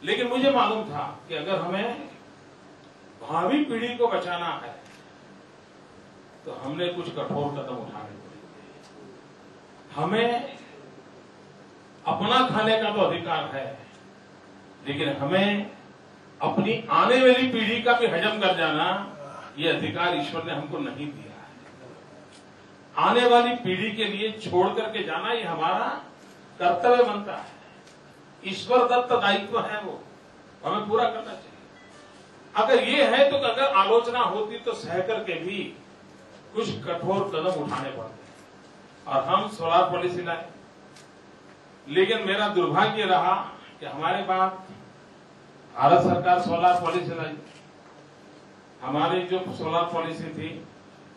लेकिन मुझे मालूम था कि अगर हमें भावी पीढ़ी को बचाना है तो हमने कुछ कठोर कदम उठाने पड़ेंगे। हमें अपना खाने का तो अधिकार है, लेकिन हमें अपनी आने वाली पीढ़ी का भी हजम कर जाना, ये अधिकार ईश्वर ने हमको नहीं दिया है। आने वाली पीढ़ी के लिए छोड़ करके जाना ये हमारा कर्तव्य बनता है। ईश्वर दत्त दायित्व है, वो हमें पूरा करना चाहिए। अगर ये है तो अगर आलोचना होती तो सह करके भी कुछ कठोर कदम उठाने पड़ते और हम सोलार पॉलिसी लाए। लेकिन मेरा दुर्भाग्य रहा कि हमारे बाद भारत सरकार सोलार पॉलिसी लाई। हमारी जो सोलार पॉलिसी थी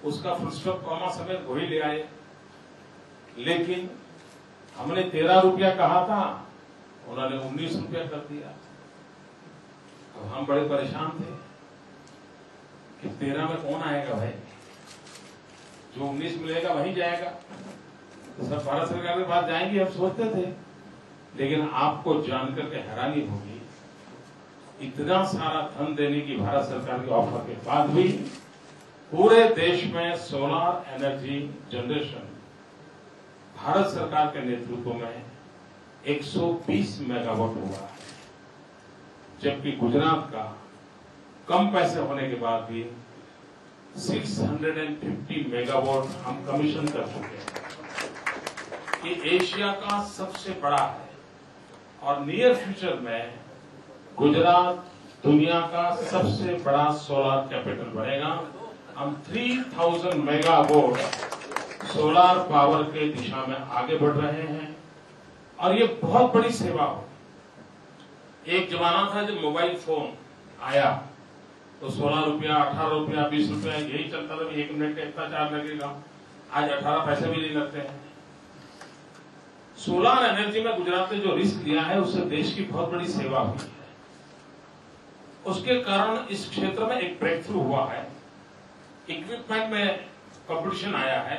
उसका फुल स्टॉप कॉमा समेत वही ले आए, लेकिन हमने 13 रुपया कहा था, उन्होंने 19 रुपया कर दिया। अब हम बड़े परेशान थे कि 13 में कौन आएगा भाई, जो 19 मिलेगा वही जाएगा, तो सब भारत सरकार के पास जाएंगे हम सोचते थे। लेकिन आपको जानकर के हैरानी होगी, इतना सारा धन देने की भारत सरकार के ऑफर के बाद भी पूरे देश में सोलार एनर्जी जनरेशन भारत सरकार के नेतृत्व में 120 मेगावाट हुआ है, जबकि गुजरात का कम पैसे होने के बाद भी 650 मेगावाट हम कमीशन कर चुके हैं। ये एशिया का सबसे बड़ा है और नियर फ्यूचर में गुजरात दुनिया का सबसे बड़ा सोलार कैपिटल बनेगा। हम 3000 मेगावाट सोलार पावर के दिशा में आगे बढ़ रहे हैं और ये बहुत बड़ी सेवा हो। एक जमाना था जब मोबाइल फोन आया तो 16 रुपया, 18 रुपया, 20 रुपया यही चलता था, 1 मिनट का इतना चार्ज लगेगा। आज 18 पैसे भी नहीं लगते हैं। सोलार एनर्जी में गुजरात ने जो रिस्क लिया है उससे देश की बहुत बड़ी सेवा हुई है। उसके कारण इस क्षेत्र में एक ब्रेक थ्रू हुआ है। इक्विपमेंट में कंपटीशन आया है,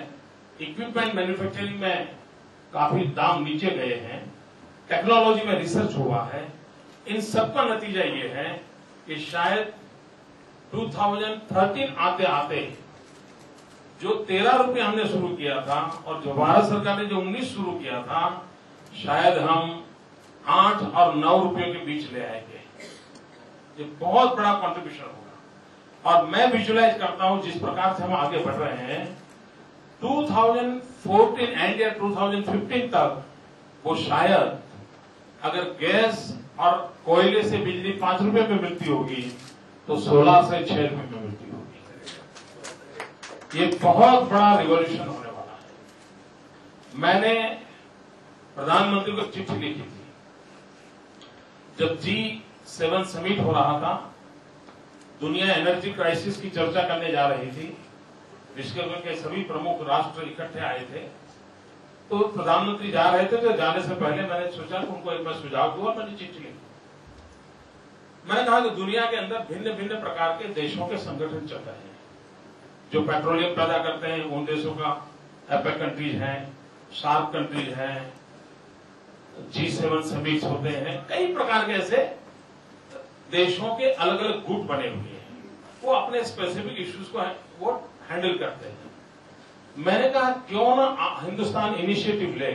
इक्विपमेंट मैन्युफैक्चरिंग में काफी दाम नीचे गए हैं, टेक्नोलॉजी में रिसर्च हुआ है। इन सबका नतीजा ये है कि शायद 2013 आते आते जो 13 रुपये हमने शुरू किया था और जो भारत सरकार ने जो 19 शुरू किया था, शायद हम 8 और 9 रुपयों के बीच ले आएंगे। ये बहुत बड़ा कंट्रीब्यूशन होगा और मैं विजुअलाइज करता हूं जिस प्रकार से हम आगे बढ़ रहे हैं, 2014 एंड या 2015 तक वो शायद अगर गैस और कोयले से बिजली 5 रुपए में मिलती होगी तो सोलार से 6 रुपए में मिलती होगी। ये बहुत बड़ा रिवॉल्यूशन होने वाला है। मैंने प्रधानमंत्री को चिट्ठी लिखी थी जब G7 समिट हो रहा था, दुनिया एनर्जी क्राइसिस की चर्चा करने जा रही थी, विश्व के सभी प्रमुख राष्ट्र इकट्ठे आए थे। तो प्रधानमंत्री जा रहे थे, तो जाने से पहले मैंने सोचा कि उनको एक बार सुझाव दूं और मैंने चिट्ठी लिखी। मैंने कहा कि दुनिया के अंदर भिन्न भिन्न प्रकार के देशों के संगठन चल रहे हैं जो पेट्रोलियम पैदा करते हैं। उन देशों का एपेक कंट्रीज हैं, सार्क कंट्रीज हैं, G7 समिट्स होते हैं, कई प्रकार के ऐसे देशों के अलग अलग गुट बने हुए हैं। वो अपने स्पेसिफिक इश्यूज को वो हैंडल करते हैं। मैंने कहा क्यों ना हिंदुस्तान इनिशिएटिव ले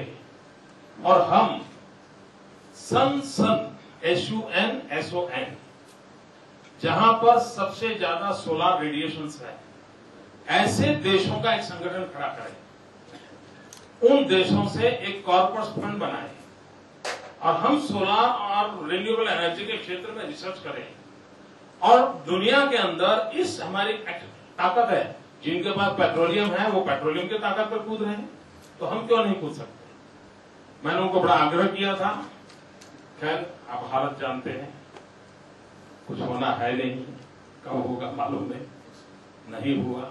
और हम SUN जहां पर सबसे ज्यादा सोलार रेडिएशंस है, ऐसे देशों का एक संगठन खड़ा करें। उन देशों से एक कॉर्पस फंड बनाए और हम सोलार और रिन्यूएबल एनर्जी के क्षेत्र में रिसर्च करें। और दुनिया के अंदर इस हमारी ताकत है, जिनके पास पेट्रोलियम है वो पेट्रोलियम की ताकत पर कूद रहे हैं, तो हम क्यों नहीं कूद सकते। मैंने उनको बड़ा आग्रह किया था। खैर आप हालत जानते हैं, कुछ होना है नहीं, कब होगा मालूम नहीं हुआ।